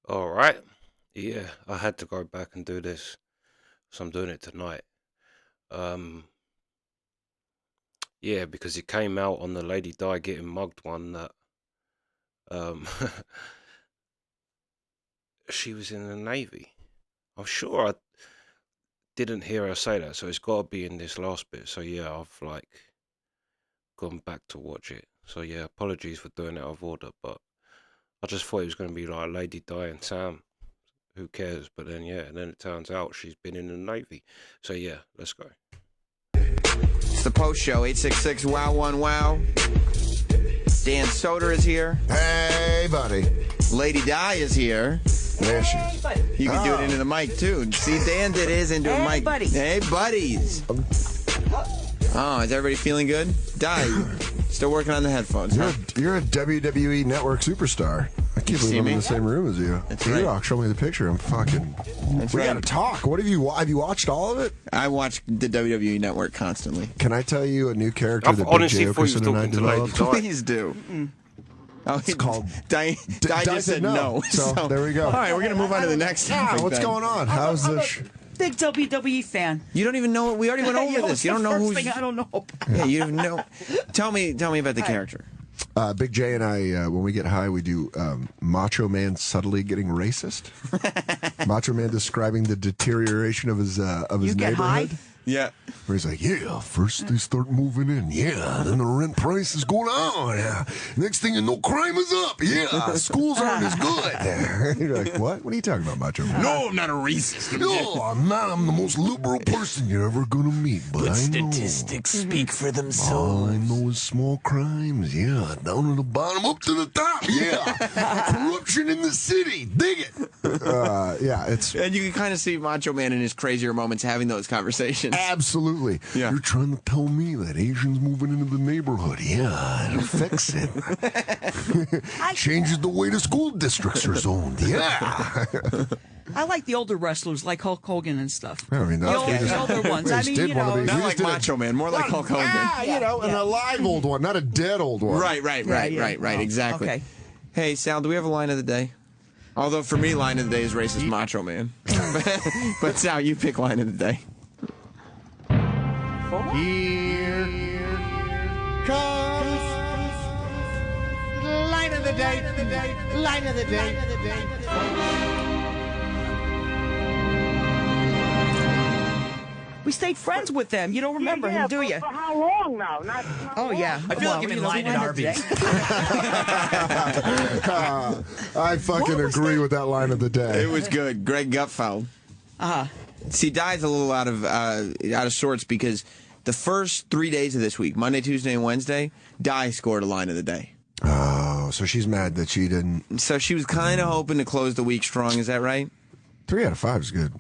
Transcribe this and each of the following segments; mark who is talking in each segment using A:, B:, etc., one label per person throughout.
A: All right. Yeah, I had to go back and do this, so I'm doing it tonight. Um, yeah, because it came out on the Lady Di getting mugged one that um she was in the Navy. I'm sure I didn't hear her say that, so it's got to be in this last bit. So yeah, I've gone back to watch it. So yeah, apologies for doing it out of order, but I just thought it was going to be like Lady Di and Sam. Who cares? But then yeah, and then it turns out she's been in the Navy. So yeah, let's go.
B: It's the post show, 866 Wow 1 Wow. Dan Soder is here.
C: Hey, buddy.
B: Lady Di is here.
C: There she is.
B: You can do it into the mic, too. See, Dan did his into a mic.
D: Buddies.
B: Hey, buddies. Oh, is everybody feeling good? Di, still working on the headphones, huh?
C: You're a WWE Network superstar. I can't believe I'm in the same room as you.
B: That's
C: right.
B: right.
C: Show me the picture. I'm fucking...
B: That's
C: we
B: right.
C: gotta talk. What have you watched all of it?
B: I watch the WWE Network constantly.
C: Can I tell you a new character
A: I've
C: that Big
A: honestly
C: J.
A: thought you was
C: Okerson and I
A: talking to Lady
C: developed?
A: Di.
B: Please do. Oh,
C: It's called...
B: Di just said no.
C: So there we go.
B: All right, we're going to move on to the next topic.
C: What's
B: then.
C: going on? How's
D: I'm
C: this...
D: a big WWE fan.
B: You don't even know. We already went over this. You don't know who's...
D: Thing I don't know.
B: Yeah, you don't know. Tell me about the character.
C: Big J and I, when we get high, we do Macho Man subtly getting racist. Macho Man describing the deterioration of his
D: You get high?
C: neighborhood.
B: Yeah.
C: Where he's like, yeah, first they start moving in. Yeah, then the rent price is going on. Yeah. Next thing you know, crime is up. Yeah, schools aren't as good. You're like, what? What are you talking about, Macho Man?
B: No, I'm not a racist.
C: No, I'm not. I'm the most liberal person you're ever going to meet. But I
B: statistics speak for
C: know.
B: themselves.
C: All I know is small crimes. Yeah, down to the bottom, up to the top. Yeah, corruption in the city. Dig it. Yeah, it's...
B: And you can kind of see Macho Man in his crazier moments having those conversations.
C: Absolutely.
B: Yeah.
C: You're trying to tell me that Asians moving into the neighborhood, yeah, it affects it. Changes the way the school districts are zoned, yeah.
D: I like the older wrestlers, like Hulk Hogan and stuff.
C: I mean,
D: The older ones. I mean, you know.
B: Not like Macho Man, more like Hulk Hogan.
C: An alive old one, not a dead old one.
B: Right, exactly.
D: Okay.
B: Hey, Sal, do we have a line of the day? Although for me, line of the day is racist Macho Man. But Sal, you pick line of the day.
E: Here comes line of the day, line of the day.
D: We stayed friends with them. You don't remember him, do you?
E: For how long now? Not
D: Oh, yeah.
F: I feel like I'm in line at Arby's.
C: I fucking agree with that line of the day.
B: It was good. Greg Gutfeld. See, Di's a little out of sorts because the first 3 days of this week, Monday, Tuesday, and Wednesday, Di scored a line of the day.
C: Oh, so she's mad that she didn't.
B: So she was kind of hoping to close the week strong. Is that right?
C: 3 out of 5 is good.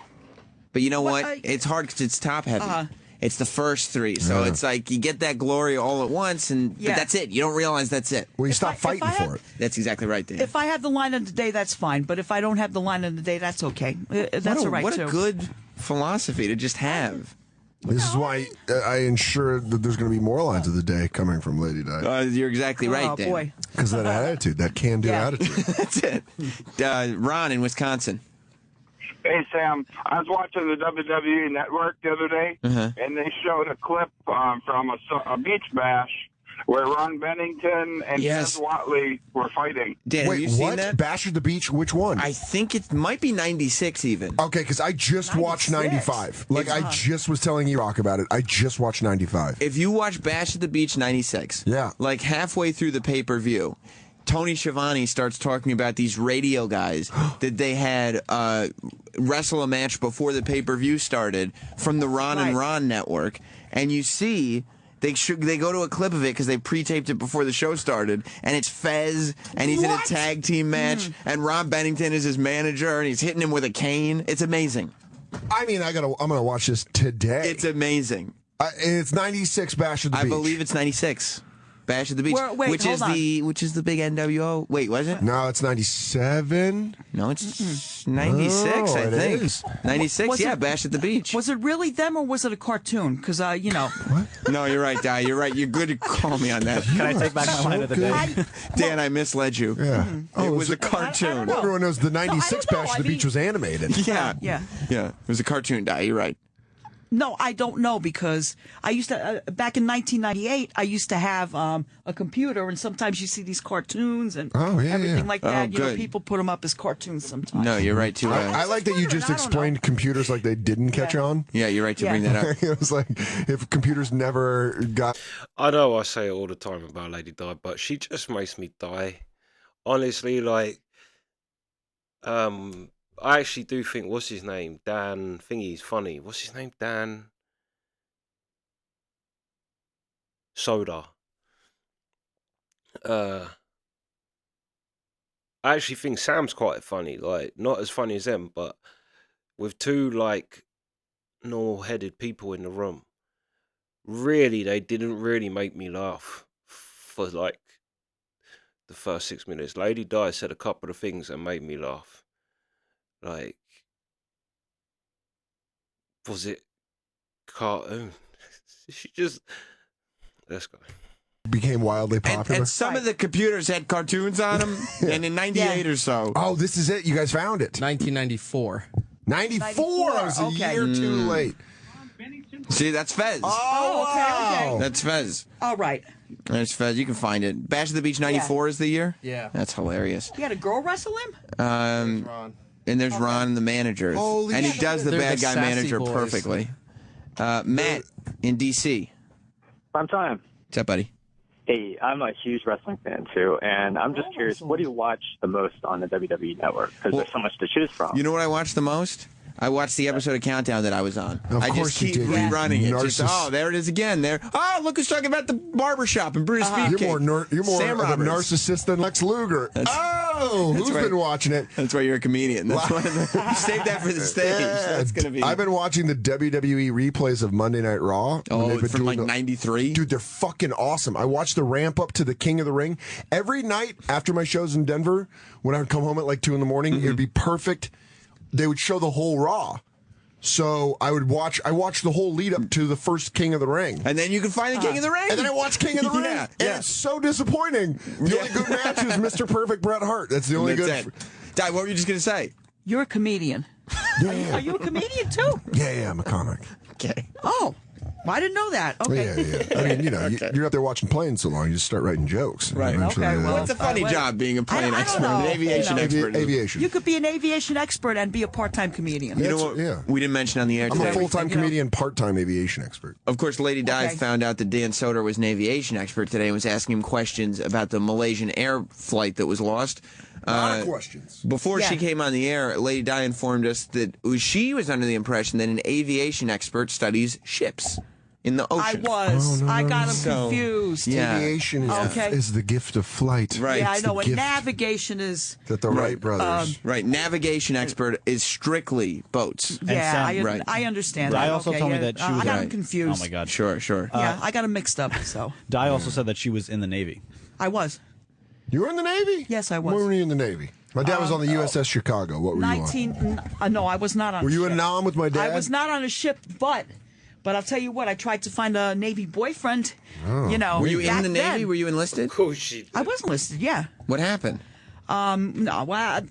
B: But you know what?
D: What?
B: It's hard because it's top heavy. It's the first 3. So
C: Yeah.
B: it's like you get that glory all at once, but that's it. You don't realize that's it.
C: Well, you
D: If
C: stop
D: I
C: fighting
D: had-
C: for it.
B: That's exactly right, Dan.
D: If I have the line of the day, that's fine. But if I don't have the line of the day, that's okay. That's all right,
B: what
D: too.
B: a good philosophy to just have.
C: This is why I ensure that there's going to be more lines of the day coming from Lady Di.
B: You're exactly right,
D: Oh,
B: Dan.
D: boy.
C: Because of that attitude, that can-do
D: Yeah.
C: attitude.
B: That's it. Ron in Wisconsin.
G: Hey, Sam, I was watching the WWE Network the other day, and they showed a clip from a beach bash where Ron Bennington and
B: Yes.
G: Chris Watley were fighting.
B: Dan, have
C: Wait,
B: you seen
C: what?
B: that?
C: Bash at the Beach? Which one?
B: I think it might be 96 even.
C: Okay, because I just watched
D: 96.
C: 95. Like, I just was telling E-Rock about it. I just watched 95.
B: If you watch Bash at the Beach 96,
C: Yeah.
B: like halfway through the pay-per-view, Tony Schiavone starts talking about these radio guys that they had wrestle a match before the pay-per-view started from the Ron and Ron network, and you see they go to a clip of it because they pre-taped it before the show started, and it's Fez, and he's in a tag team match, and Rob Bennington is his manager, and he's hitting him with a cane. It's amazing.
C: I mean, I'm gonna watch this today.
B: It's amazing.
C: It's 96 Bash at the Beach.
B: I believe it's 96. Bash at the Beach,
D: Wait,
B: which is
D: hold on.
B: which is the big NWO. Wait, was it?
C: No, it's 97.
B: No, it's 96,
C: Oh,
B: I
C: it
B: think.
C: is.
B: 96,
D: Was
B: yeah,
D: it-
B: Bash at the Beach.
D: Was it really them or was it a cartoon? Because,
B: No, you're right, Di. You're right. You're good to call me on that.
F: Can I take back my line of the day?
B: Dan, I misled you.
C: Yeah.
B: It was a cartoon.
D: know.
C: Everyone knows the
D: I
C: 96
D: don't know.
C: Bash at
D: I
C: the Beach
D: mean-
C: was animated.
B: Yeah.
D: Yeah.
B: Yeah. It was a cartoon, Di. You're right.
D: No, I don't know because I used to back in 1998. I used to have a computer, and sometimes you see these cartoons and
C: Oh, yeah,
D: everything
C: yeah.
D: like that.
B: Oh,
D: You know,
B: good.
D: people put them up as cartoons sometimes.
B: No, you're right, too.
C: I like that you just
D: I don't know.
C: explained computers like they didn't catch on.
B: Yeah, you're right to
D: Yeah.
B: bring that up.
C: It was like if computers never got.
A: I know I say it all the time about Lady Di, but she just makes me die. Honestly, like, I actually do think, what's his name? Dan Thingy's funny. What's his name? Dan Soda. I actually think Sam's quite funny. Like, not as funny as them, but with two, like, normal-headed people in the room. Really, they didn't really make me laugh for, like, the first 6 minutes. Lady Di said a couple of things that made me laugh. Like, was it cartoon? She just, let's go.
C: Became wildly popular.
B: And some of the computers had cartoons on them, and in 98 or so.
C: Oh, this is it. You guys found it.
H: 1994.
C: 94. I was a
D: Okay.
C: year too late.
B: See, that's Fez.
C: Oh,
D: okay.
B: That's Fez.
D: All right.
B: There's Fez. You can find it. Bash at the Beach 94 is the year?
H: Yeah.
B: That's hilarious.
D: You had a girl wrestle him?
B: And there's Ron and the managers.
C: Holy
B: and he
C: shit.
B: does the
H: They're
B: bad
H: the
B: guy
H: sassy
B: manager
H: boys.
B: perfectly. Matt in D.C.
I: Prime time.
B: What's up, buddy?
I: Hey, I'm a huge wrestling fan too, and I'm just curious, what do you watch the most on the WWE Network? Because there's so much to choose from.
B: You know what I watched the most? I watched the episode of Countdown that I was on.
C: Of
B: I
C: course
B: just
C: you
B: keep
C: did.
B: rerunning it. Just,
C: Narciss-
B: there it is again. There. Oh, look who's talking about the barbershop and Brutus Beefcake.
C: You're more
B: Sam
C: of a
B: Roberts.
C: narcissist than Lex Luger. Who's
B: right.
C: been watching it?
B: That's why you're a comedian. That's one of the. You save that for the stage. That's gonna be.
C: I've been watching the WWE replays of Monday Night Raw. when
B: Oh,
C: they've been
B: from
C: doing
B: like
C: the-
B: '93.
C: Dude, they're fucking awesome. I watched the ramp up to the King of the Ring. Every night after my shows in Denver, when I would come home at like 2 a.m, it would be perfect. They would show the whole Raw. So I watched the whole lead up to the first King of the Ring.
B: And then you can find the King of the Ring.
C: And then I watched King of the Ring.
B: Yeah,
C: And
B: yeah.
C: it's so disappointing. The only good match is Mr. Perfect Bret Hart. That's the only
B: That's
C: good.
B: it. Di, what were you just gonna say?
D: You're a comedian. Are you a comedian too?
C: Yeah, I'm a comic.
B: Okay.
D: Oh, well, I didn't know that. Okay.
C: Yeah. I mean, you're out there watching planes so long, you just start writing jokes.
B: Right.
C: Eventually,
D: Okay, well,
B: What's a funny
D: well,
B: job being a plane
D: I don't
B: expert,
D: know.
B: an aviation expert?
C: aviation.
D: You could be an aviation expert and be a part-time comedian.
B: You know what?
C: Yeah.
B: We didn't mention on the air
C: I'm
B: today.
C: a full-time
D: you know.
C: comedian, part-time aviation expert.
B: Of course, Lady Di
D: Okay.
B: found out that Dan Soder was an aviation expert today and was asking him questions about the Malaysian air flight that was lost.
C: A lot of questions.
B: Before she
D: Yeah.
B: came on the air, Lady Di informed us that she was under the impression that an aviation expert studies ships in the
D: I
B: ocean.
D: was. I got him
B: So-
D: confused.
B: Yeah.
C: Aviation
D: Okay.
C: is the gift of flight.
B: Right.
D: Yeah, I
C: It's
D: know.
C: the
D: And
C: gift
D: navigation is.
C: that the Wright brothers.
B: Right. Navigation expert is strictly boats.
D: Yeah,
H: Sam-
B: Right.
D: I understand.
H: Di
D: that.
H: also
D: Okay,
H: told me
D: yeah.
H: that she was
D: I got
B: right.
D: him confused.
H: Oh my God.
B: Sure.
D: Yeah, I got him mixed up. So
H: Di also said that she was in the Navy.
D: I was.
C: You were in the Navy?
D: Yes, I was.
C: When were you in the Navy? My dad was on the USS Chicago. What were you on?
D: 19. No, I was not on.
C: Were
D: a
C: you
D: ship.
C: in Nam with my dad?
D: I was not on a ship, but I'll tell you what. I tried to find a Navy boyfriend. You know,
B: Were you in
D: back
B: the Navy?
D: then.
B: Were you enlisted?
A: Of course she did.
D: I was enlisted. Yeah.
B: What happened?
D: No. Well,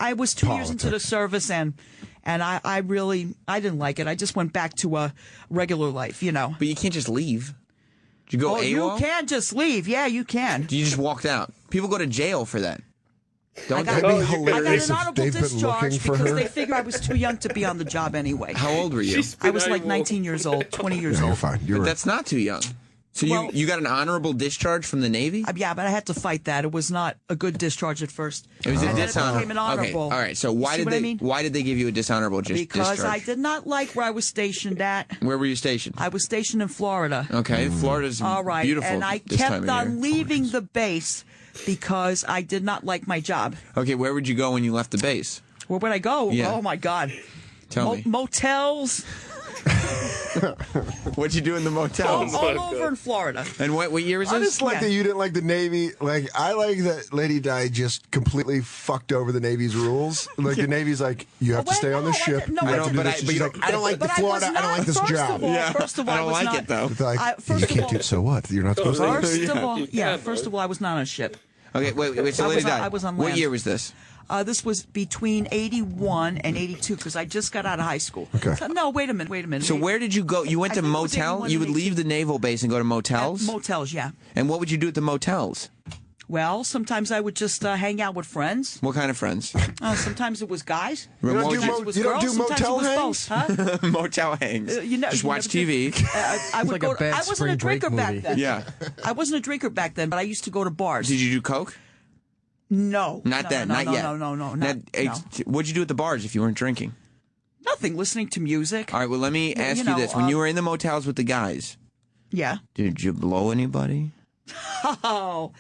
D: I was 2 years into the
C: Politics.
D: service, and I really didn't like it. I just went back to a regular life. You know.
B: But you can't just leave. Did you go
D: Oh,
B: AWOL?
D: you can just leave. Yeah, you can.
B: You just walked out. People go to jail for that. Don't
D: I got,
B: they?
C: That'd be
D: I got
C: hilarious
D: an
C: if
D: honorable
C: they've been
D: discharge
C: looking for
D: because
C: her.
D: they figure I was too young to be on the job anyway.
B: How old were you?
A: She's
D: I was like
A: been
D: 19 years old, 20 years
C: No, you're
D: old.
C: fine. You're
B: But
C: right.
B: that's not too young. So
D: Well-
B: you got an honorable discharge from the Navy?
D: Yeah, but I had to fight that. It was not a good discharge at first.
B: It was a
D: and then it
B: dishonorable.
D: became an honorable.
B: Okay, all right. So
D: You
B: why
D: see
B: did
D: what
B: they
D: I mean?
B: why did they give you a dishonorable
D: Because
B: discharge?
D: I did not like where I was stationed at.
B: Where were you stationed?
D: I was stationed in Florida.
B: Okay, Florida's
D: All right,
B: beautiful.
D: and I
B: this time
D: kept
B: of
D: on
B: year.
D: leaving the base because I did not like my job.
B: Okay, where would you go when you left the base?
D: Where would I go?
B: Yeah.
D: Oh my God,
B: Tell me.
D: Motels.
B: What'd you do in the motel?
D: All over in Florida.
B: And what year was
C: I
B: this?
C: just like that you didn't like the Navy. Like, I like that Lady Di just completely fucked over the Navy's rules. Like, the Navy's like, you have to stay on the ship.
D: No,
C: you
D: I
C: have to
D: didn't.
C: do this. She's like, I don't like the Florida. I don't like this job.
D: First of all,
B: I don't like it, though.
C: It's like,
D: first
C: you
D: of
C: can't
D: all-
C: do so what? You're not supposed to.
D: First of all, I was not on a ship.
B: Okay, wait. So
D: I
B: Lady
D: was on-
B: Di,
D: I was on
B: what
D: land.
B: year was this?
D: This was between 81 and 82 because I just got out of high school.
C: Okay.
D: So, no, wait a minute.
B: So where did you go? You went
D: I
B: to
D: think it was
B: motel?
D: 81
B: You would
D: and
B: leave the naval base and go to motels?
D: Motels, yeah.
B: And what would you do at the motels?
D: Well, sometimes I would just hang out with friends.
B: What kind of friends?
D: Sometimes it was guys.
C: You don't do
D: Sometimes it was
C: you don't
D: girls.
C: do
D: Sometimes it
C: motel
D: was
C: hangs?
D: both, huh?
B: Motel hangs. Just
D: you
B: watch
D: never
B: TV.
D: did. I would
F: like
D: go.
F: a bad
D: I wasn't
F: spring
D: a
F: break
D: drinker back
F: movie.
D: then.
B: Yeah.
D: I wasn't a drinker back then, but I used to go to bars.
B: Did you do coke?
D: No,
B: Not then. Not yet.
D: No.
B: Now, what'd you do at the bars if you weren't drinking?
D: Nothing. Listening to music.
B: All right, well, let me
D: Well,
B: ask
D: you
B: you
D: know,
B: this. When you were in the motels with the guys,
D: Yeah.
B: did you blow anybody?
D: Oh.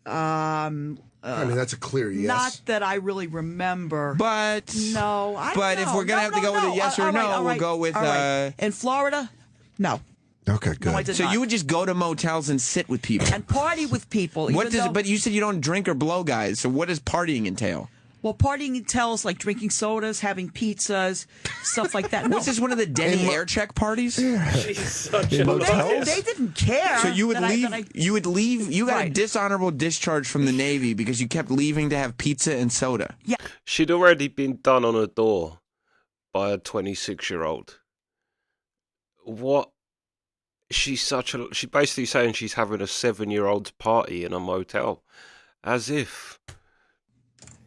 C: I mean, that's a clear yes.
D: Not that I really remember.
B: But
D: No, I don't
B: But if
D: know.
B: we're gonna
D: No,
B: have to go with a
D: no.
B: yes or
D: All right,
B: no,
D: all
B: we'll
D: right,
B: go with,
D: all right. In Florida, no.
C: Okay, good.
D: No, I did
B: So
D: not.
B: you would just go to motels and sit with people.
D: And party with people.
B: What
D: even
B: does?
D: though-
B: But you said you don't drink or blow guys. So what does partying entail?
D: Well, partying entails like drinking sodas, having pizzas, stuff like that. No.
B: Was this one of the Denny air check parties?
A: She's such a
C: motels?
D: They didn't care.
B: So you would
D: that
B: leave.
D: I
B: You would leave. You got a
D: Right.
B: dishonorable discharge from the Navy because you kept leaving to have pizza and soda.
A: She'd already been done on a door by a 26-year-old. What? She's basically saying she's having a 7-year-old's party in a motel. As if.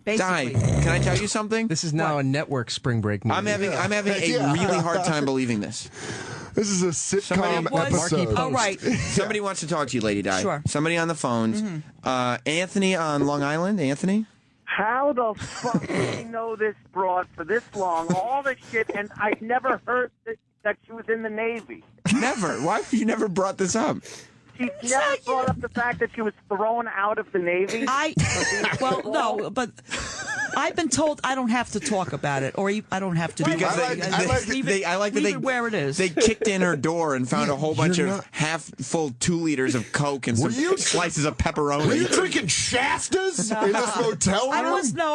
B: Di,
D: basically.
B: can I tell you something?
F: This is now a network spring break movie.
B: I'm having a
C: Yeah.
B: really hard time believing this.
C: This is a sitcom
B: Somebody-
D: was-
C: episode.
D: All right.
B: Somebody wants to talk to you, Lady Di.
D: Sure.
B: Somebody on the phones. Anthony on Long Island. Anthony.
J: How the fuck did you know this broad for this long? All this shit, and I never heard that she was in the Navy.
B: Never. Why have you never brought this up?
J: She never brought up the fact that she was thrown out of the Navy.
D: Well, no, but I've been told I don't have to talk about it, or I don't have to do
B: Because
D: it.
B: I like that
D: leave it where it is.
B: They kicked in her door and found a whole bunch
C: You're
B: of
C: not-
B: half-full 2 liters of Coke and some
C: Were you-
B: slices of
C: Were you
B: pepperoni.
C: drinking Shastas in this motel room?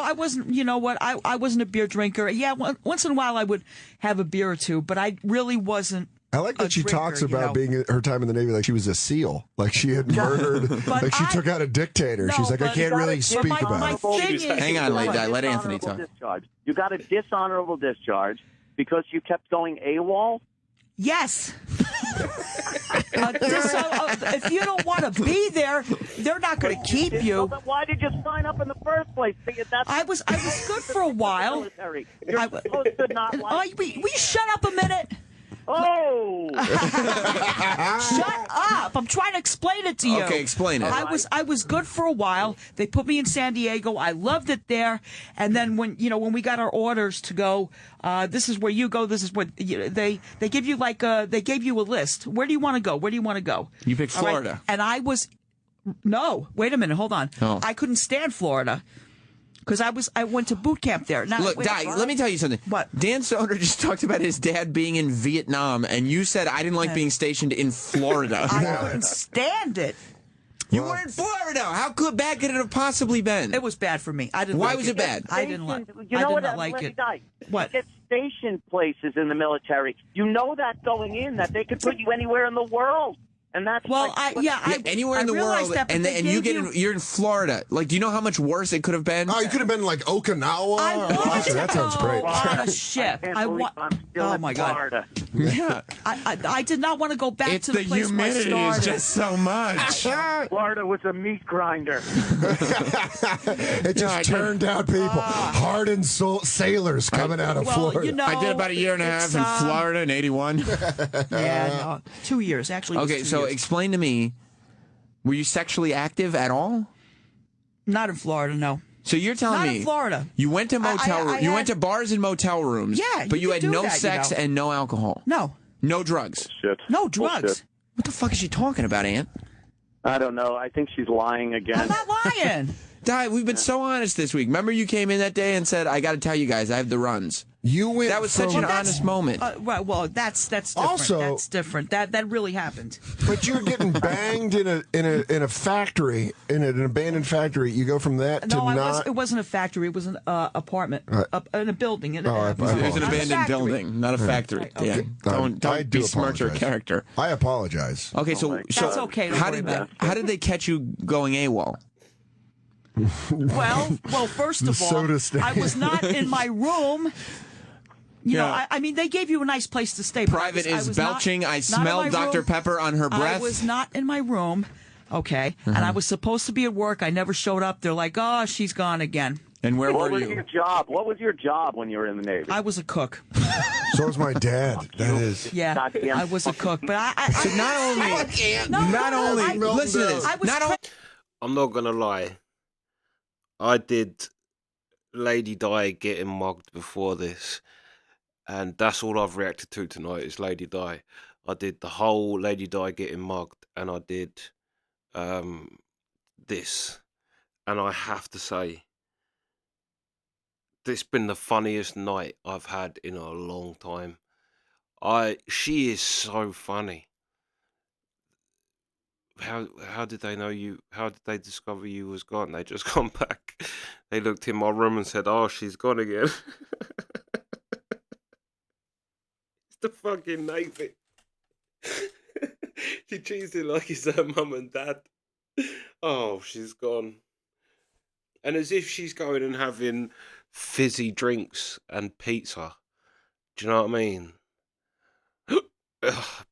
D: I wasn't. You know what? I wasn't a beer drinker. Yeah, once in a while I would have a beer or two, but I really wasn't.
C: I like that
D: a
C: she
D: drinker,
C: talks
D: you
C: about
D: know.
C: being her time in the Navy like she was a SEAL, like she had murdered,
D: But
C: like she took out a dictator.
D: No,
C: She's like, I
D: but-
C: can't really speak
D: my
C: about it.
D: thing is,
B: Hang on, Lady Di. Let Anthony
J: Dishonorable
B: talk.
J: Discharge. You got a dishonorable discharge because you kept going AWOL.
D: Yes. If you don't want to be there, they're not going to keep
J: Well,
D: you.
J: then why did you sign up in the first place? That's
D: I was good for a while.
J: military. You're
D: I-
J: supposed to not like.
D: We shut up a minute.
J: Oh,
D: Shut up! I'm trying to explain it to you.
B: Okay, explain it.
D: I was good for a while. They put me in San Diego. I loved it there. And then when we got our orders to go, this is where you go. This is what they give you they gave you a list. Where do you want to go? Where do you want to go?
B: You picked
D: All right.
B: Florida.
D: And I was no. Wait a minute. Hold on.
B: Oh.
D: I couldn't stand Florida. Because I went to boot camp there. Now,
B: Look,
D: wait,
B: Di, let me tell you something.
D: What?
B: Dan Soder just talked about his dad being in Vietnam, and you said I didn't like being stationed in Florida.
D: I couldn't stand it.
B: You were in Florida. How bad could it have possibly been?
D: It was bad for me. I didn't.
B: Why
D: like
B: was it bad?
D: I didn't like.
J: You know
D: I did
J: what?
D: not like it. What?
J: Get station places in the military. You know that going in that they could put you anywhere in the world, and that's
D: Well,
B: anywhere in the
D: realized
B: world,
D: that, but
B: and
D: they
B: you
D: gave
B: get you're in Florida. Like, do you know how much worse it could have been?
C: Oh, you could have been like Okinawa.
D: I wanted to
C: that sounds
D: go
C: great.
D: on a ship.
J: I'm still
D: Oh
J: in
D: my God.
J: Florida.
B: Yeah,
D: I did not want to go back
B: it's
D: to the
B: the
D: place where I
B: humidity
D: started.
B: is just so much.
J: Florida was a meat grinder.
C: It just turned out people, hardened sailors coming out of
D: well,
C: Florida.
D: you know,
B: I did about a year and a half
D: it's,
B: in Florida in '81.
D: Yeah, no, 2 years actually. It was
B: Okay,
D: 2
B: so
D: years.
B: explain to me, were you sexually active at all?
D: Not in Florida, no.
B: So you're telling
D: Not
B: me
D: in Florida.
B: you went to motel
D: I
B: you
D: had-
B: went to bars and motel rooms,
D: Yeah,
B: but
D: you
B: you
D: could
B: had
D: do
B: no
D: that, you
B: sex
D: know.
B: and no alcohol,
D: No,
B: no drugs.
J: Shit.
D: no drugs.
J: Bullshit.
B: What the fuck is she talking about, Aunt?
J: I don't know. I think she's lying again.
D: I'm not lying.
B: Di, we've been so honest this week. Remember you came in that day and said, I got to tell you guys, I have the runs.
C: You went.
B: That was such an honest moment.
D: Right. Well, that's different.
C: Also-
D: that's different. That really happened.
C: But you're getting banged in a factory, in an abandoned factory. You go from that to not.
D: It wasn't a factory. It was an apartment, in a building.
B: It was an abandoned building, not a factory.
D: Right, okay.
B: Don't besmirch your character.
C: I apologize.
B: Okay, so
D: That's okay. Don't
B: how
D: worry
B: did
D: about it.
B: how did they catch you going AWOL?
D: Well, first of all,
C: soda stand.
D: I was not in my room. You know, I mean, they gave you a nice place to stay.
B: Private
D: I
B: is
D: was
B: belching.
D: Not
B: I
D: in
B: smelled
D: my
B: Dr.
D: room.
B: Pepper on her breath.
D: I was not in my room. Okay, and I was supposed to be at work. I never showed up. They're like, "Oh, she's gone again."
B: And where
I: What
B: were
I: was
B: you?
I: your job? What was your job when you were in the Navy?
D: I was a cook.
C: So was my dad. That is.
D: Yeah,
I: Goddamn
D: I was a cook. But
B: So not only listen to this.
A: I'm not gonna lie. I did Lady Di getting mugged before this, and that's all I've reacted to tonight is Lady Di. I did the whole Lady Di getting mugged, and I did this, and I have to say, this has been the funniest night I've had in a long time. She is so funny. How did they know you? How did they discover you was gone? They just come back. They looked in my room and said, "Oh, she's gone again." It's the fucking Navy. She treats it like it's her mum and dad. Oh, she's gone. And as if she's going and having fizzy drinks and pizza. Do you know what I mean?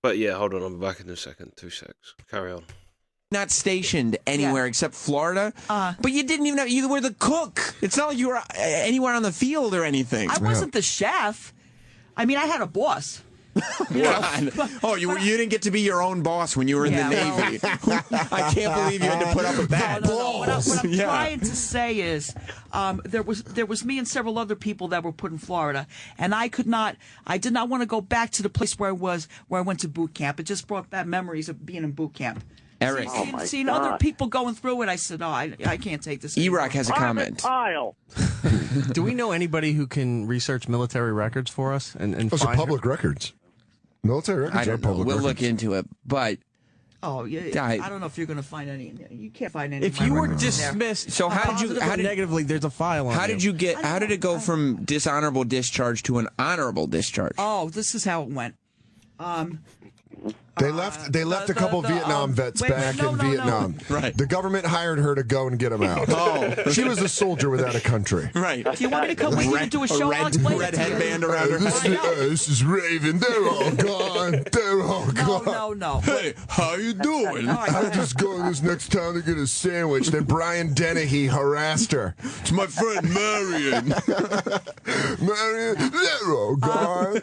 A: But yeah, hold on, I'll be back in a second. 2 secs. Carry on.
B: Not stationed anywhere except Florida, but you didn't even know you were the cook. It's not like you were anywhere on the field or anything.
D: I wasn't the chef. I mean, I had a boss.
B: Oh, you didn't get to be your own boss when you were in the Navy. I can't believe you had to put up with that.
D: No. What I'm trying to say is, there was me and several other people that were put in Florida, and I did not want to go back to the place where I went to boot camp. It just brought back memories of being in boot camp.
B: Eric,
D: seeing other people going through it, I said, no, I can't take this anymore.
B: E-Rock has a comment.
J: Kyle.
F: Do we know anybody who can research military records for us and
C: Those are public records. Military records
B: I
C: are
B: don't know.
C: public
B: We'll
C: records.
B: look into it, but
D: oh yeah, I don't know if you're going to find any. You can't find any.
F: If you were dismissed,
B: so how did
F: negatively? There's a file on.
B: How did you get? How did it go from dishonorable discharge to an honorable discharge?
D: Oh, this is how it went.
C: They left a couple Vietnam vets back in Vietnam.
B: Right.
C: The government hired her to go and get them out. She was a soldier without a country.
B: Right.
D: Do you want me to come? We need to do a show. I'll explain
B: red
D: it to you.
B: headband around her.
C: This is Raven. They're all gone. They're all gone.
D: No.
B: Hey, how you doing?
C: I'm just going this next town to get a sandwich. Then Brian Dennehy harassed her.
B: It's my friend Marion.
C: Marion, they're all gone.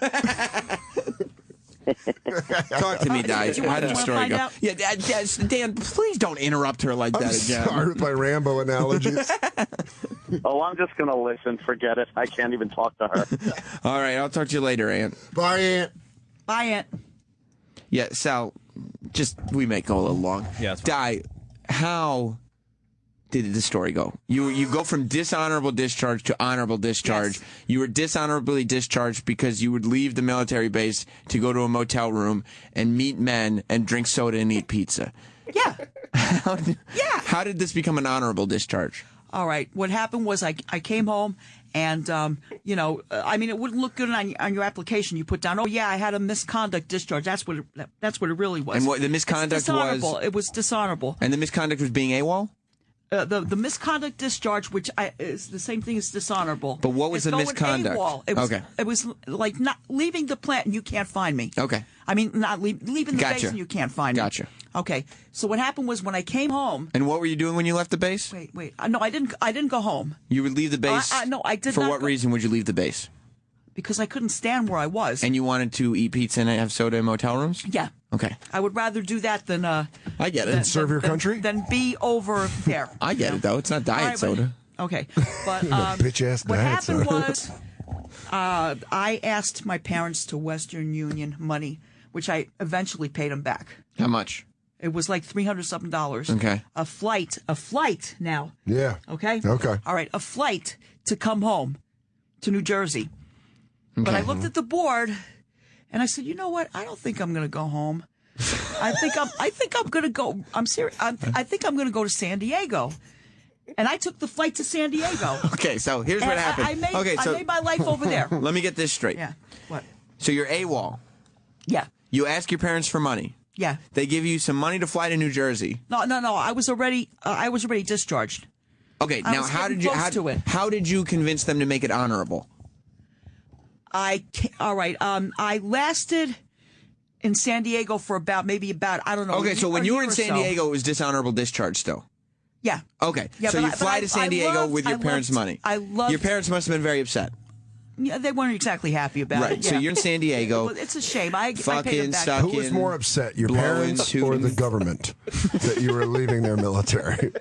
B: Talk to me, Di. How did the story go?
D: out?
B: Yeah, Dan, please don't interrupt her like
C: I'm
B: that again.
C: sorry with my Rambo analogies.
I: Oh, I'm just going to listen. Forget it. I can't even talk to her.
B: All right, I'll talk to you later, Aunt.
C: Bye, Aunt.
D: Buy it.
B: Yeah, Sal, we may go a little long.
H: Yeah, it's fine.
B: Di, how did the story go? You go from dishonorable discharge to honorable discharge.
D: Yes.
B: You were dishonorably discharged because you would leave the military base to go to a motel room and meet men and drink soda and eat pizza.
D: Yeah.
B: How did this become an honorable discharge?
D: All right. What happened was I came home and, I mean, it wouldn't look good on your application. You put down, oh, yeah, I had a misconduct discharge. That's what it really was.
B: And what the misconduct
D: It's dishonorable. It was dishonorable.
B: And the misconduct was being AWOL?
D: The misconduct discharge, which is the same thing as dishonorable.
B: But what was the
D: going
B: misconduct?
D: AWOL. It was like not leaving the plant and you can't find me.
B: Okay.
D: I mean, not leaving the base and you can't find me.
B: Gotcha.
D: Okay. So what happened was when I came home.
B: And what were you doing when you left the base?
D: Wait. No, I didn't go home.
B: You would leave the base?
D: No, I did
B: For
D: not
B: what reason would you leave the base?
D: Because I couldn't stand where I was.
B: And you wanted to eat pizza and have soda in motel rooms?
D: Yeah.
B: Okay.
D: I would rather do that than
B: I get it.
C: And serve your country?
D: Than be over there.
B: I get it though. It's not diet
D: All right,
B: soda.
D: Okay. But
C: Bitch-ass
D: what
C: diet
D: happened
C: soda.
D: was I asked my parents to Western Union money, which I eventually paid them back.
B: How much?
D: It was like $300-something.
B: Okay.
D: A flight now.
C: Yeah.
D: Okay?
C: Okay.
D: All right. A flight to come home to New Jersey. But I looked at the board, and I said, you know what? I don't think I'm going to go home. I think I'm going to go. I'm serious. I think I'm going to go to San Diego. And I took the flight to San Diego.
B: Okay, so here's what happened.
D: I made my life over there.
B: Let me get this straight.
D: Yeah. What?
B: So you're AWOL.
D: Yeah.
B: You ask your parents for money.
D: Yeah.
B: They give you some money to fly to New Jersey.
D: No. I was already discharged.
B: Okay. Now, how did you convince them to make it honorable?
D: All right. I lasted in San Diego for about I don't know.
B: Okay, so when you were in San Diego, it was dishonorable discharge still.
D: Yeah.
B: Okay.
D: Yeah,
B: so you fly to San Diego with your parents' money. Your parents must have been very upset.
D: Yeah, they weren't exactly happy about it.
B: Right. So you're in San Diego.
D: Well, it's a shame. I paid
B: fucking
D: them back.
B: stuck
C: Who was
B: in
C: more upset, your
B: blowing,
C: parents or the government that you were leaving their military?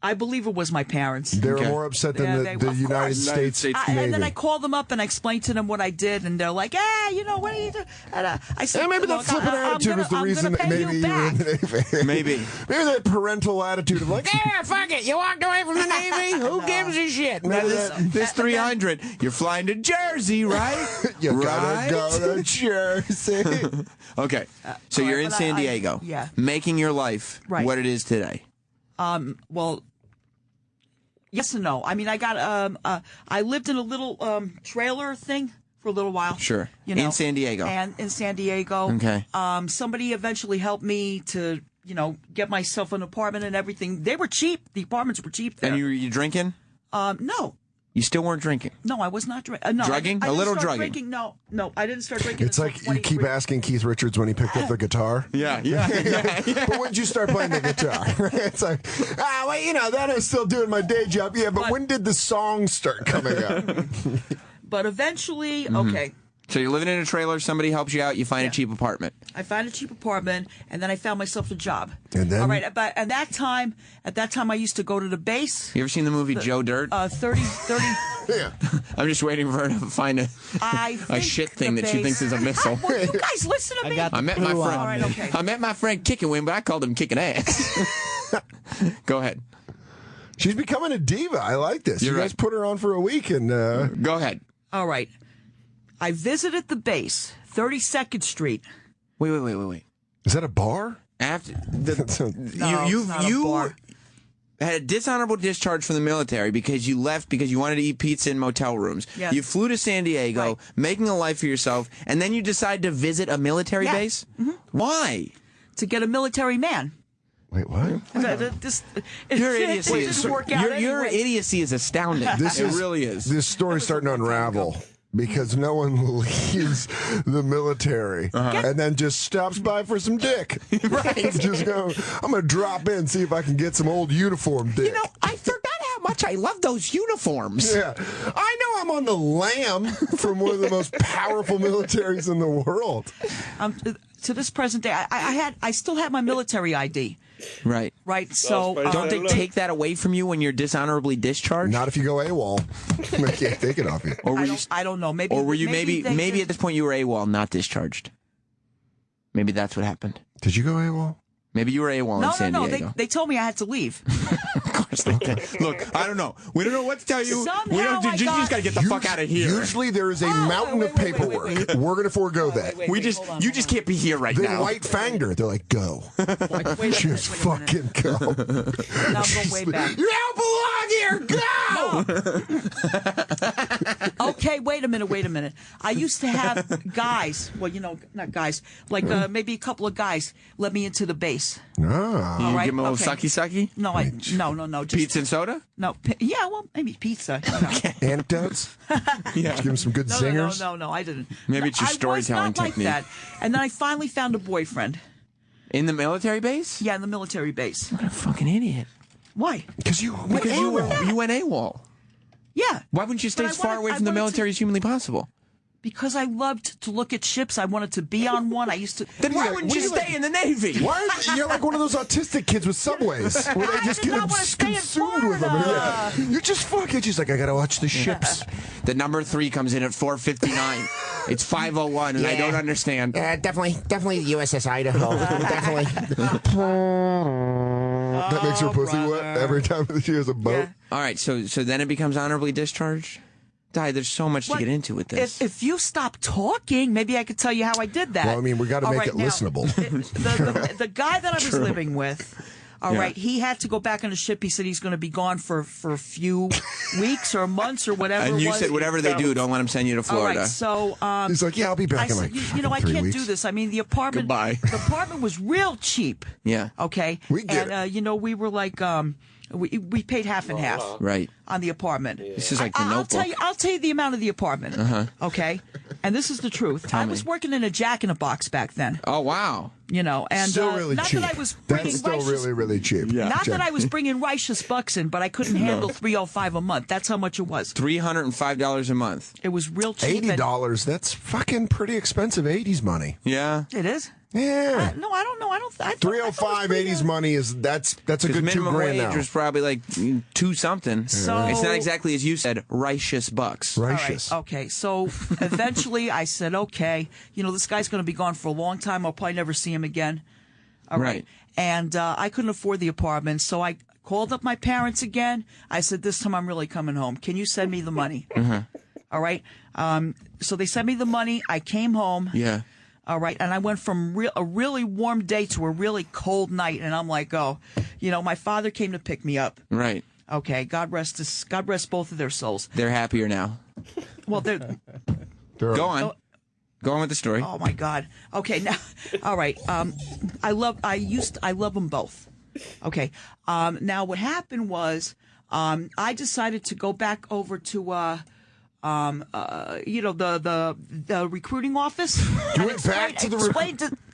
D: I believe it was my parents.
C: They were more upset than the United States Navy.
D: And then I called them up and I explagned to them what I did, and they're like, what are you doing? And I said,
C: maybe that flippant attitude was the reason that maybe you were in the Navy.
B: Maybe
C: that parental attitude of like,
B: fuck it, you walked away from the Navy? Who gives a shit? This 300, you're flying to Jersey, right?
C: You gotta go to Jersey.
B: Okay, so you're in San Diego, making your life what it is today.
D: Well, yes and no. I mean, I lived in a little trailer thing for a little while.
B: Sure.
D: In
B: San Diego.
D: And in San Diego.
B: Okay.
D: Somebody eventually helped me to, get myself an apartment and everything. They were cheap. The apartments were cheap there.
B: And you drinking?
D: No.
B: You still weren't drinking?
D: No, I was not drinking. No,
B: drugging?
D: I
B: a little
D: start
B: drugging?
D: Drinking. No, I didn't start drinking.
C: It's like you keep asking Keith Richards when he picked up the guitar.
B: Yeah.
C: But when did you start playing the guitar? It's like, that I'm still doing my day job. Yeah, but when did the songs start coming up?
D: But eventually, okay.
B: So you're living in a trailer, somebody helps you out, you find a cheap apartment.
D: I found a cheap apartment, and then I found myself a job.
C: And then?
D: All right, but at that time, I used to go to the base.
B: You ever seen the movie Joe Dirt?
D: 30.
C: Yeah.
B: I'm just waiting for her to find a shit thing that she thinks is a missile.
D: Well, you guys listen to me.
B: I met my friend.
D: All right, okay.
B: I met my friend Kicking Win, but I called him Kicking Ass. Go ahead.
C: She's becoming a diva. I like this. You guys put her on for a week and
B: go ahead.
D: All right. I visited the base, 32nd Street.
B: Wait.
C: Is that a bar?
B: After
D: it's not a bar.
B: Had a dishonorable discharge from the military because you left because you wanted to eat pizza in motel rooms.
D: Yes.
B: You flew to San Diego, making a life for yourself, and then you decide to visit a military base? Mm-hmm. Why?
D: To get a military man.
C: Wait, what?
B: Your idiocy is astounding. It really is.
C: This story's starting to unravel. Because no one leaves the military and then just stops by for some dick.
B: Right.
C: Just go, I'm going to drop in, see if I can get some old uniform dick.
B: I forgot how much I love those uniforms.
C: Yeah. I know I'm on the lam from one of the most powerful militaries in the world.
D: To this present day, I still have my military ID.
B: Right.
D: So
B: don't they take that away from you when you're dishonorably discharged?
C: Not if you go AWOL. They can't take it off you.
B: Or
D: I don't know. Maybe.
B: Or were you maybe at this point you were AWOL, not discharged? Maybe that's what happened.
C: Did you go AWOL?
B: Maybe you were AWOL in San Diego.
D: No. They told me I had to leave.
B: Of course they did. Look, I don't know. We don't know what to tell you.
D: Somehow
B: you just got to get the fuck out of here.
C: Usually there is a mountain of paperwork. We're going to forego that.
B: You just can't be here right now.
C: They white fanged her. They're like, go. Just fucking go.
D: Now I'm going way back.
B: You don't belong here. Go.
D: Okay, wait a minute. I used to have guys. Well, not guys. Like maybe a couple of guys let me into the base.
C: Ah.
B: You give them a little sucky?
D: No, no. Just,
B: pizza and soda?
D: No, maybe pizza.
C: Anecdotes?
B: Yeah.
C: Just give them some good zingers?
D: No, I didn't.
B: Maybe it's your storytelling technique.
D: Like that. And then I finally found a boyfriend.
B: In the military base?
D: Yeah, in the military base.
B: What a fucking idiot.
D: Why?
C: Because you went
B: AWOL.
D: Yeah.
B: Why wouldn't you stay as far away from the military as humanly possible?
D: Because I loved to look at ships. I wanted to be on one. I used to.
B: Then why wouldn't you stay in the Navy?
C: You're like one of those autistic kids with subways where they just get consumed with them. Yeah. You just fuck it. Just like, I got to watch the ships.
B: The number 3 comes in at 4:59. It's 5:01, and I don't understand.
E: Definitely the USS Idaho. Definitely.
C: That makes her pussy wet every time she has a boat.
D: Yeah.
B: All right, so then it becomes honorably discharged? Di, there's so much to get into with this.
D: If you stop talking, maybe I could tell you how I did that.
C: Well, I mean, we got to
D: All
C: make
D: right,
C: it
D: now,
C: listenable.
D: The guy that I was living with, all right, he had to go back on the ship. He said he's going to be gone for a few weeks or months or whatever.
B: And you
D: it was.
B: said whatever they do, don't let them send you to Florida.
D: All right, so
C: He's like, yeah, I'll be back in like
D: I
C: 3
D: can't
C: weeks.
D: do this. I mean, the apartment.
B: Goodbye.
D: The apartment was real cheap.
B: Yeah.
D: Okay.
C: We get
D: and we were like we paid half and half.
B: Right.
D: On the apartment.
B: This is like the Notebook.
D: I'll tell you the amount of the apartment. Okay. And this is the truth. I was working in a Jack in a Box back then.
B: Oh wow.
D: And
C: still really
D: not
C: cheap.
D: that I was bringing
C: That's still
D: righteous,
C: really, really cheap.
B: Yeah.
D: not that I was bringing righteous bucks in, but I couldn't handle $305 a month. That's how much it was.
B: $305 a month.
D: It was real cheap.
C: $80. That's fucking pretty expensive 80s money.
B: Yeah.
D: It is.
C: Yeah.
D: No, I don't know. I
C: 305 80s money is that's a good
B: minimum
C: $2,000
B: wage
C: now.
B: was probably like 2 something.
D: So-
B: it's not exactly as you said, righteous bucks.
C: Righteous.
D: All right, okay, so eventually I said, okay, this guy's going to be gone for a long time. I'll probably never see him again. All right.
B: Right.
D: And I couldn't afford the apartment, so I called up my parents again. I said, this time I'm really coming home. Can you send me the money? All right. So they sent me the money. I came home.
B: Yeah.
D: All right. And I went from a really warm day to a really cold night. And I'm like, my father came to pick me up.
B: Right.
D: Okay. God rest both of their souls.
B: They're happier now.
D: Well, they're.
B: Go on. Go on with the story.
D: Oh my God. Okay, now, all right. I love them both. Okay. Now what happened was, I decided to go back over to, the recruiting office.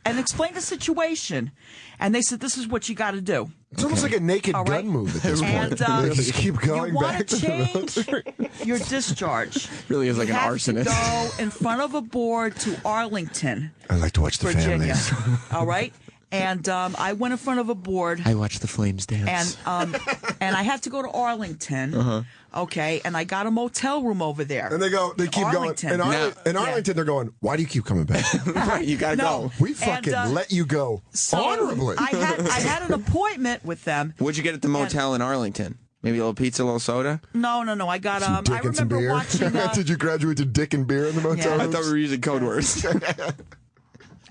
D: And explain the situation. And they said, this is what you got to do.
C: It's almost like a Naked Gun move at this point. They just keep going
D: you
C: back
D: want
C: to
D: to
C: the
D: change
C: military.
D: your discharge.
B: Really is like
D: you
B: an
D: have
B: arsonist.
D: To go in front of a board to Arlington,
C: I like to watch the
D: Virginia.
C: families.
D: All right. And I went in front of a board.
B: I watched the flames dance.
D: And I had to go to Arlington. Okay, and I got a motel room over there.
C: And they keep
D: Arlington.
C: going. In Arlington, they're going, why do you keep coming back?
B: Right, you gotta go.
C: We fucking let you go honorably.
D: I had an appointment with them.
B: What'd you get at the motel in Arlington? Maybe a little pizza, a little soda?
D: No. I got
C: Dick
D: I
C: and some
D: remember
C: beer.
D: watching.
C: Did you graduate to Dick and beer in the motel?
B: I thought we were using code words.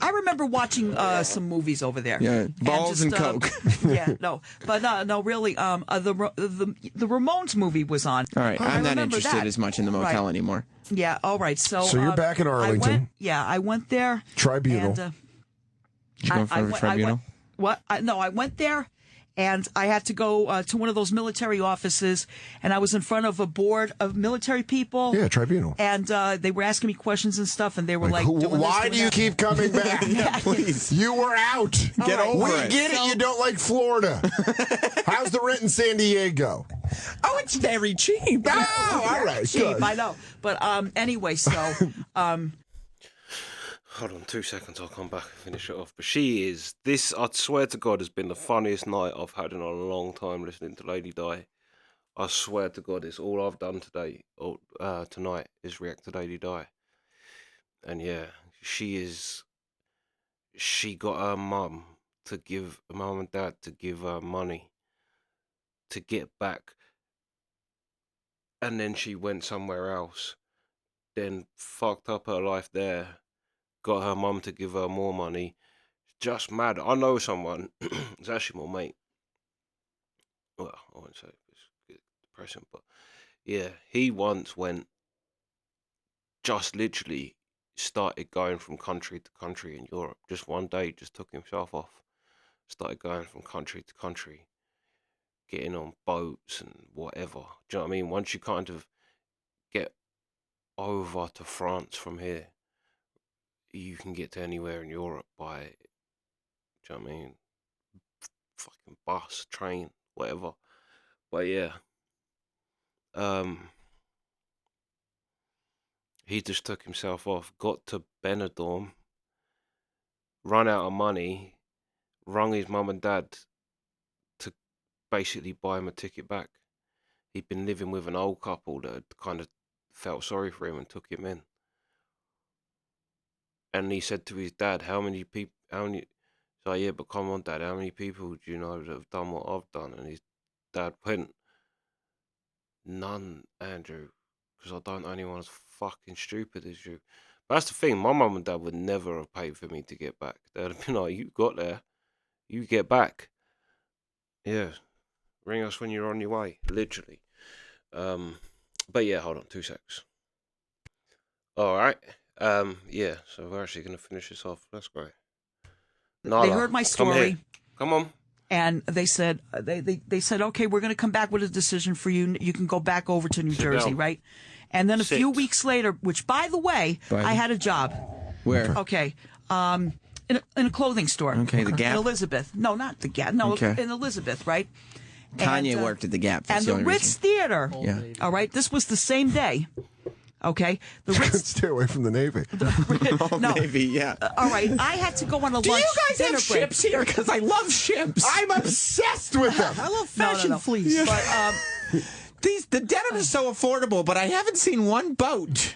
D: I remember watching some movies over there.
B: Yeah, balls and Coke.
D: Yeah, no, but no, really. The Ramones movie was on.
B: All right, I'm not interested
D: that.
B: as much in the motel
D: Right.
B: anymore.
D: Yeah, all right. So
C: you're back in Arlington.
D: I went there.
C: Tribunal.
D: And,
B: Did you go in front of a tribunal?
D: I went there. And I had to go to one of those military offices, and I was in front of a board of military people.
C: Yeah, tribunal.
D: And they were asking me questions and stuff, and they were like,
C: why do you keep coming back?
B: Yeah, please.
C: You were out.
B: Get over it.
C: We get it. You don't like Florida. How's the rent in San Diego?
B: Oh, it's very cheap.
C: Oh, all right.
D: cheap,
C: Good.
D: I know. But anyway, so
A: Hold on 2 seconds, I'll come back and finish it off. But this, I swear to God, has been the funniest night I've had in a long time listening to Lady Di. I swear to God, it's all I've done today, or tonight, is react to Lady Di. And yeah, she got her mum and dad to give her money to get back. And then she went somewhere else, then fucked up her life there. Got her mum to give her more money. Just mad. I know someone. It's actually my mate. Well, I wouldn't say it's depressing, but yeah, he once went. Just literally started going from country to country in Europe. Just one day, just took himself off. Started going from country to country, getting on boats and whatever. Do you know what I mean? Once you kind of get over to France from here, you can get to anywhere in Europe by, do you know what I mean? Fucking bus, train, whatever. But yeah, he just took himself off, got to Benidorm, run out of money, rung his mum and dad to basically buy him a ticket back. He'd been living with an old couple that had kind of felt sorry for him and took him in. And he said to his dad, so yeah, but come on, Dad, how many people do you know that have done what I've done? And his dad went, none, Andrew, because I don't own anyone as fucking stupid as you. But that's the thing. My mum and dad would never have paid for me to get back. They'd have been like, "You got there, you get back." Yeah, ring us when you're on your way, literally. But yeah, hold on, 2 secs. All right. Yeah. So we're actually gonna finish this off. That's great. Nala,
D: they heard my story.
A: Come on.
D: And they said, they said, okay, we're going to come back with a decision for you. You can go back over to New Jersey,
A: down.
D: right? And then a few weeks later, which, by the way, I had a job.
B: Where?
D: Okay. In a clothing store.
B: Okay, the Gap?
D: In Elizabeth. No, not the Gap. No,
B: Okay.
D: in Elizabeth, right?
B: Kanye worked at the Gap. That's
D: And
B: the
D: the
B: only
D: Ritz
B: reason.
D: Theater.
B: Yeah.
D: All right. This was the same day. Okay. The Ritz.
C: Stay away from the Navy.
D: No.
B: Maybe, yeah.
D: All right. I had to go on a
B: Do
D: lunch
B: you guys
D: dinner
B: have
D: break.
B: ships here? Because I love ships.
C: I'm obsessed with them.
B: I love
D: No, no,
B: fashion
D: no.
B: fleece.
D: But,
B: The denim is so affordable, but I haven't seen one boat.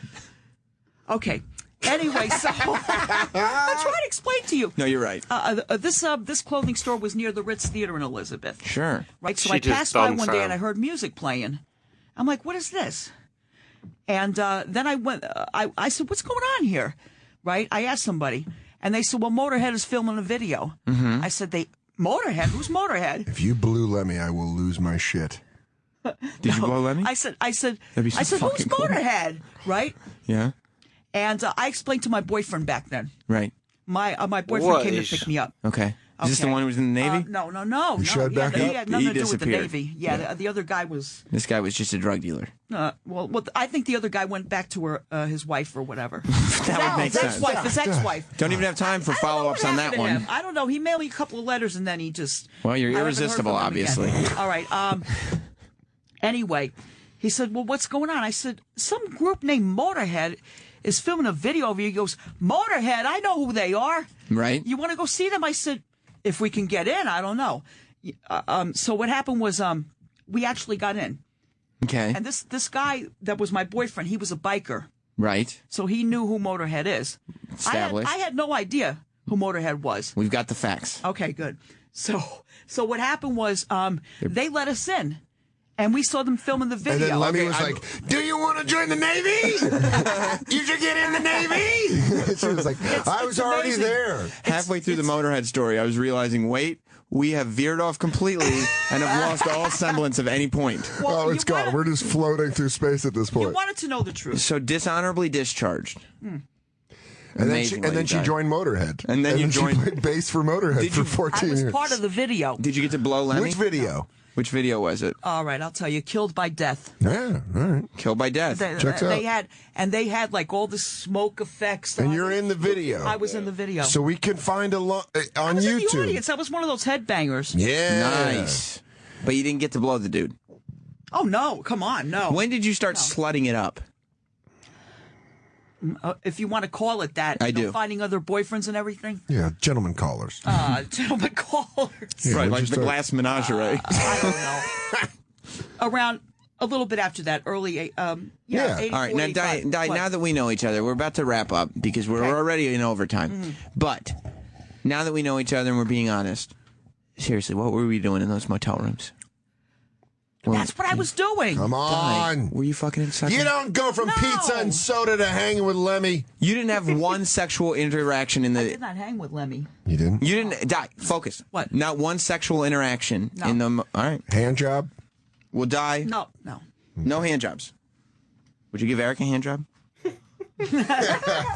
D: okay. Anyway, so I'm trying to explain to you.
B: No, you're right.
D: This clothing store was near the Ritz Theater in Elizabeth.
B: Sure.
D: Right, so
A: She
D: I
A: just
D: passed by
A: done
D: one day and
A: found.
D: I heard music playing. I'm like, what is this? And then I went. I said, what's going on here? Right? I asked somebody, and they said, well, Motorhead is filming a video.
B: Mm-hmm.
D: I said, Motorhead? Who's Motorhead?
C: If you blue Lemmy, I will lose my shit.
B: Did you blow Lemmy?
D: I said,
B: That'd be so
D: who's
B: fucking cool.
D: Motorhead? Right?
B: Yeah.
D: And I explained to my boyfriend back then.
B: Right.
D: My boyfriend
A: What
D: came
A: is-
D: to pick me up.
B: Okay. Is this the
D: Okay.
B: one who was in the Navy?
D: No.
C: You showed back
D: He
C: up?
D: had nothing
B: He
D: to do with the
B: disappeared.
D: Navy. Yeah, the other guy was.
B: This guy was just a drug dealer.
D: Well, I think the other guy went back to his wife or whatever.
B: That would make
D: his
B: sense.
D: ex-wife, his ex-wife.
B: Don't even have time for
D: I don't know
B: follow-ups
D: what
B: on that
D: happened to
B: one.
D: him. I don't know. He mailed me a couple of letters and then he just.
B: Well, you're
D: I haven't heard
B: irresistible,
D: from him again.
B: obviously.
D: All right. Anyway, he said, "Well, what's going on?" I said, "Some group named Motorhead is filming a video of you." He goes, "Motorhead? I know who they are.
B: Right.
D: You want to go see them?" I said, "If we can get in, I don't know." So what happened was we actually got in.
B: Okay.
D: And this guy that was my boyfriend, he was a biker.
B: Right.
D: So he knew who Motorhead is.
B: Established.
D: I had no idea who Motorhead was.
B: We've got the facts.
D: Okay, good. So what happened was they let us in. And we saw them filming the video.
C: And then Lemmy
B: Okay,
C: was like, "Do you want to join the Navy? You should get in the Navy." She was like, "I was already
D: amazing.
C: there."
B: Halfway through the Motorhead story, I was realizing, wait, we have veered off completely and have lost all semblance of any point.
C: Oh, it's
D: you
C: gone. We're just floating through space at this
D: You
C: point.
D: wanted to know the truth.
B: So dishonorably discharged.
C: And then she
B: Amazingly,
C: joined Motorhead.
B: And then you
C: she
B: joined-
C: played bass for Motorhead
B: Did
C: for
B: you-
C: 14
D: I was
C: years.
D: part of the video.
B: Did you get to blow Lemmy?
C: Which video?
B: Which video was it?
D: All right, I'll tell you. Killed by Death.
C: Yeah, all right.
B: Killed by Death.
C: Checks
D: they
C: out.
D: had like all the smoke effects.
C: And you're in the video.
D: I was in the video.
C: So we can find
D: I
C: on
D: was in the
C: YouTube.
D: audience. I was one of those headbangers.
C: Yeah.
B: Nice. But you didn't get to blow the dude.
D: Oh no! Come on, no.
B: When did you start slutting it up?
D: If you want to call it that,
B: I
D: you know,
B: do.
D: finding other boyfriends and everything.
C: Yeah, gentlemen callers.
D: Gentlemen callers.
C: Yeah,
B: Right,
C: we
B: like
C: just
B: the
C: start-
B: glass menagerie.
D: I don't know. Around a little bit after that, early.
C: Yeah.
D: 84,
B: All right, now,
D: 85.
B: Di,
D: What?
B: now that we know each other, we're about to wrap up because we're
D: Okay.
B: already in overtime. But now that we know each other and we're being honest, seriously, what were we doing in those motel rooms?
D: That's what I was doing.
C: Come on.
B: Were you fucking inside?
C: You don't go from
D: No.
C: pizza and soda to hanging with Lemmy.
B: You didn't have one sexual interaction in
D: I
B: the.
D: did not hang with Lemmy.
C: You didn't?
B: You didn't. Di, focus.
D: What?
B: Not one sexual interaction
D: No.
B: in the. All right.
C: Hand job?
B: Well, Di,
D: No.
B: no hand jobs. Would you give Eric a hand job?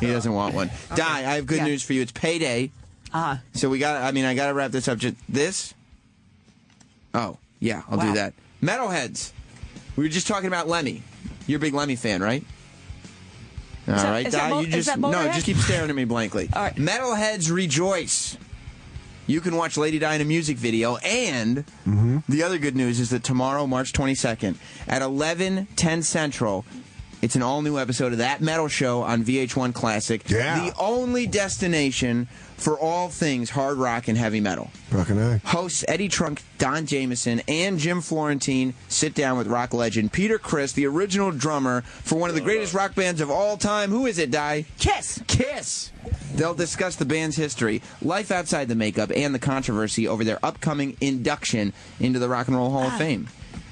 B: He doesn't want one. Di, I have good
D: Yeah.
B: news for you. It's payday. So we got. I got to wrap this up. Just this. Oh yeah, I'll do
D: Wow.
B: that. Metalheads. We were just talking about Lemmy. You're a big Lemmy fan, right? All
D: that-
B: right,
D: is that
B: Di.
D: Mo-
B: You
D: is
B: just
D: that
B: no.
D: Motorhead?
B: Just keep staring at me blankly.
D: All right.
B: Metalheads rejoice. You can watch Lady Di in a music video, and the other good news is that tomorrow, March 22nd, at 11:10 Central, it's an all-new episode of That Metal Show on VH1 Classic.
C: Yeah.
B: The only destination for all things hard rock and heavy metal.
C: Fucking A.
B: Hosts Eddie Trunk, Don Jameson, and Jim Florentine sit down with rock legend Peter Criss, the original drummer for one of the greatest rock bands of all time. Who is it, Di?
D: Kiss.
B: Kiss. They'll discuss the band's history, life outside the makeup, and the controversy over their upcoming induction into the Rock and Roll Hall of Fame.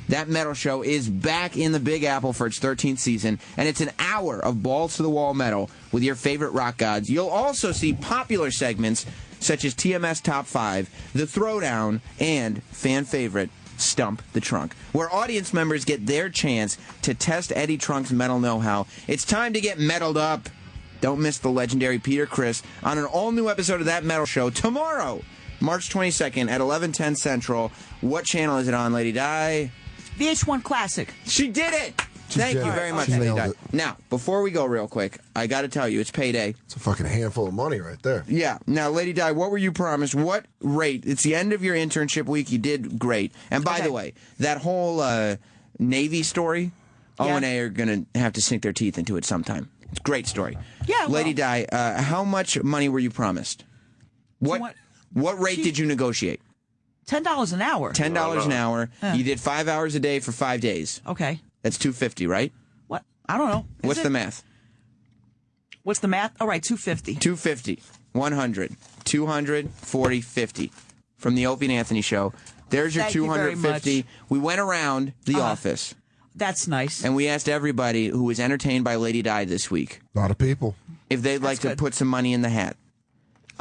B: That Metal Show is back in the Big Apple for its 13th season, and it's an hour of balls-to-the-wall metal with your favorite rock gods. You'll also see popular segments such as TMS Top 5, The Throwdown, and fan favorite, Stump the Trunk, where audience members get their chance to test Eddie Trunk's metal know-how. It's time to get metaled up. Don't miss the legendary Peter Criss on an all-new episode of That Metal Show tomorrow, March 22nd at 11:10 Central. What channel is it on, Lady Di?
D: VH1 Classic.
B: She did it! Thank you very much, Lady Di. Now, before we go real quick, I got to tell you, it's payday.
C: It's a fucking handful of money right there.
B: Yeah. Now, Lady Di, what were you promised? What rate? It's the end of your internship week. You did great. And by the way, that whole Navy story, O and A are going to have to sink their teeth into it sometime. It's a great story.
D: Yeah,
B: Lady Di, how much money were you promised? What rate did you negotiate?
D: $10 an hour.
B: $10 an hour. You did 5 hours a day for 5 days.
D: Okay.
B: That's $250, right?
D: What? I don't know.
B: What's the math?
D: What's the math? All right, $250.
B: $250, $100, $200, $40, $50 from the Opie and Anthony Show. There's your
D: Thank you very
B: $250.
D: much.
B: We went around the office.
D: That's nice.
B: And we asked everybody who was entertained by Lady Di this week.
C: A lot of people.
B: If they'd like to put some money in the hat.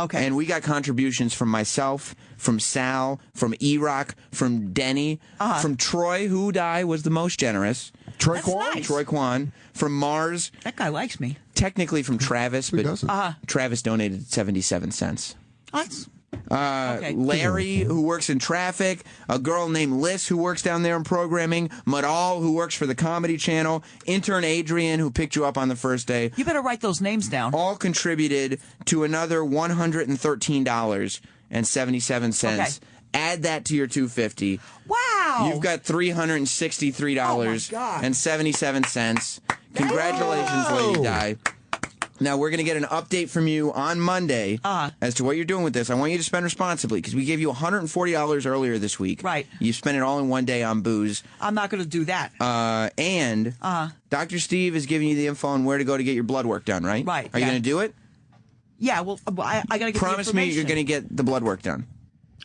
D: Okay.
B: And we got contributions from myself, from Sal, from E-Rock, from Denny, from Troy, who was the most generous.
C: Troy Kwan?
D: Nice.
B: Troy Kwan. From Mars.
D: That guy likes me.
B: Technically from Travis, but Travis donated 77 cents.
D: That's...
B: Larry, who works in traffic, a girl named Liz, who works down there in programming, Madal, who works for the Comedy Channel, intern Adrian, who picked you up on the first day.
D: You better write those names down.
B: All contributed to another $113.77. Okay. Add that to your $250.
D: Wow!
B: You've got $363.77. Congratulations, Lady Di. Now, we're going to get an update from you on Monday as to what you're doing with this. I want you to spend responsibly because we gave you $140 earlier this week.
D: Right.
B: You spent it all in one day on booze.
D: I'm not going to do that.
B: And Dr. Steve is giving you the info on where to go to get your blood work done, right?
D: Right.
B: Are you going to do it?
D: Yeah, well, I got to get
B: Promise me you're going to get the blood work done.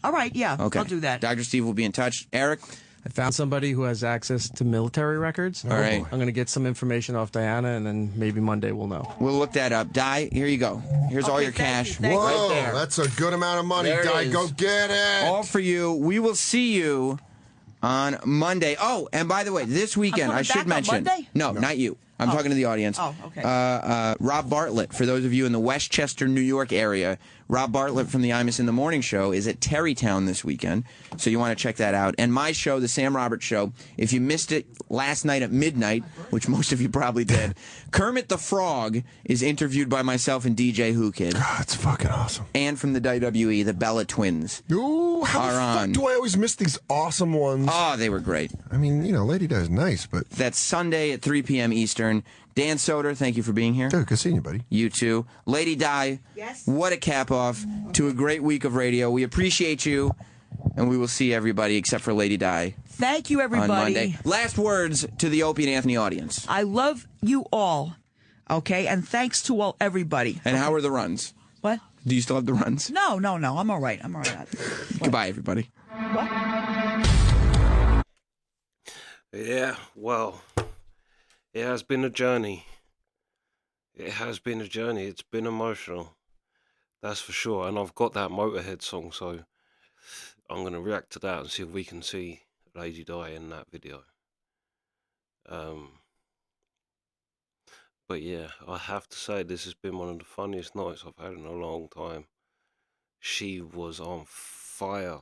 D: All right, yeah,
B: okay.
D: I'll do that.
B: Dr. Steve will be in touch. Eric?
F: I found somebody who has access to military records.
B: All right.
F: I'm going to get some information off Diana, and then maybe Monday we'll know.
B: We'll look that up. Di, here you go. Here's all your cash.
C: Whoa,
B: right there.
C: That's a good amount of money, Di. Go get it.
B: All for you. We will see you on Monday. Oh, and by the way, this weekend, I should mention.
D: On Monday?
B: No, not you. I'm talking to the audience.
D: Oh, okay.
B: Rob Bartlett, for those of you in the Westchester, New York area, Rob Bartlett from the Imus in the Morning Show is at Terrytown this weekend, so you want to check that out. And my show, The Sam Roberts Show, if you missed it last night at midnight, which most of you probably did, Kermit the Frog is interviewed by myself and DJ Who Kid.
C: God, that's fucking awesome.
B: And from the WWE, the Bella Twins.
C: Ooh, how the fuck do I always miss these awesome ones?
B: Oh, they were great.
C: I mean, Lady Di's nice, but...
B: That's Sunday at 3 p.m. Eastern. Dan Soder, thank you for being here.
C: Dude, good seeing you, buddy.
B: You too. Lady Di,
D: yes.
B: What a cap-off to a great week of radio. We appreciate you, and we will see everybody except for Lady Di.
D: Thank you, everybody.
B: On Monday. Last words to the Opie and Anthony audience.
D: I love you all, okay? And thanks to everybody.
B: And how are the runs?
D: What?
B: Do you still have the runs?
D: No. I'm all right.
B: Goodbye, everybody.
D: What?
A: Yeah, well... It has been a journey. It has been a journey. It's been emotional. That's for sure. And I've got that Motorhead song, so I'm going to react to that and see if we can see Lady Di in that video. But yeah, I have to say this has been one of the funniest nights I've had in a long time. She was on fire.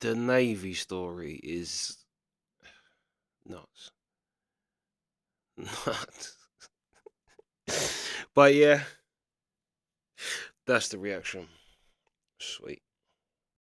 A: The Navy story is nuts. But yeah, that's the reaction. Sweet.